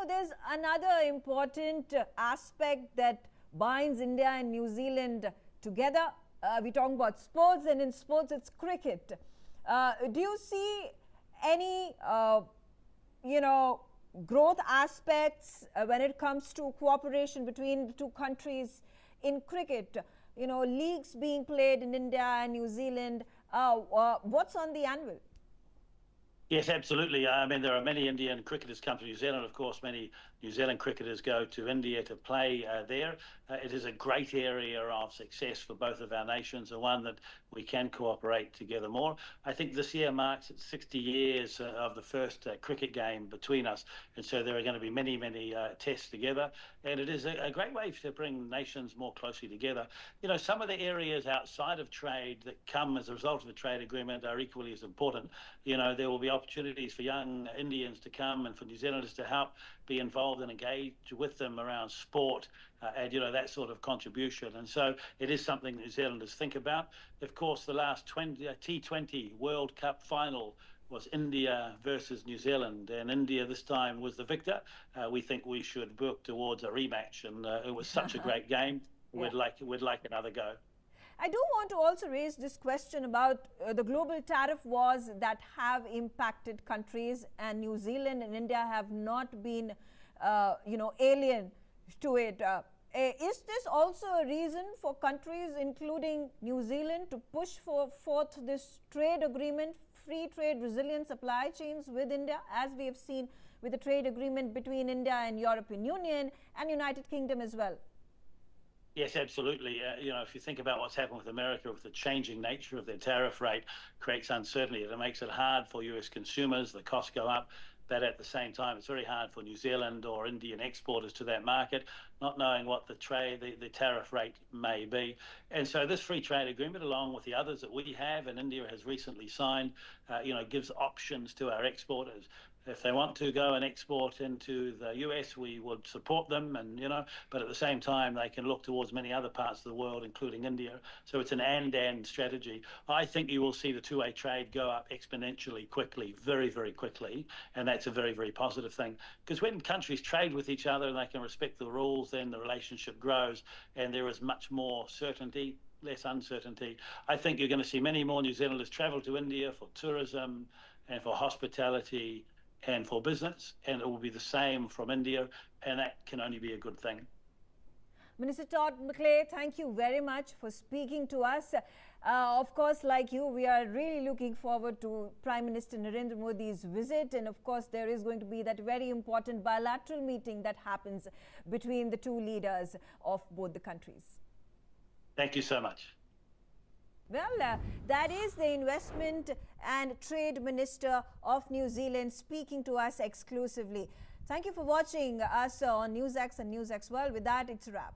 there's another important aspect that binds India and New Zealand together. We're talking about sports, and in sports, it's cricket. Do you see any, growth aspects when it comes to cooperation between the two countries in cricket? Leagues being played in India and New Zealand. What's on the anvil? Yes, absolutely. I mean, there are many Indian cricketers come to New Zealand. Of course, many New Zealand cricketers go to India to play there. It is a great area of success for both of our nations, and one that we can cooperate together more. I think this year marks 60 years of the first cricket game between us, and so there are going to be many, many tests together, and it is a great way to bring nations more closely together. Some of the areas outside of trade that come as a result of the trade agreement are equally as important. There will be opportunities for young Indians to come and for New Zealanders to help be involved and engage with them around sport and that sort of contribution. And so it is something New Zealanders think about. Of course, the last T20 World Cup final was India versus New Zealand, and India this time was the victor. We think we should work towards a rematch, and it was such a great game. Yeah. We'd like another go. I do want to also raise this question about the global tariff wars that have impacted countries, and New Zealand and India have not been, alien to it. Is this also a reason for countries, including New Zealand, to push forth this trade agreement, free trade, resilient supply chains with India, as we have seen with the trade agreement between India and European Union and United Kingdom as well? Yes, absolutely. If you think about what's happened with America, with the changing nature of their tariff rate, creates uncertainty. It makes it hard for US consumers. The costs go up. But at the same time, it's very hard for New Zealand or Indian exporters to that market, not knowing what the tariff rate may be. And so this free trade agreement, along with the others that we have and India has recently signed, gives options to our exporters. If they want to go and export into the US, we would support them, and but at the same time, they can look towards many other parts of the world, including India. So it's an and strategy. I think you will see the two-way trade go up exponentially quickly, very, very quickly, and that's a very, very positive thing. Because when countries trade with each other and they can respect the rules, then the relationship grows, and there is much more certainty, less uncertainty. I think you're going to see many more New Zealanders travel to India for tourism and for hospitality and for business, and it will be the same from India, and that can only be a good thing. Minister Todd McClay, thank you very much for speaking to us. Of course, like you, we are really looking forward to Prime Minister Narendra Modi's visit, and of course there is going to be that very important bilateral meeting that happens between the two leaders of both the countries. Thank you so much. Well, that is the Investment and Trade Minister of New Zealand speaking to us exclusively. Thank you for watching us on Newsx and Newsx World. With that, it's a wrap.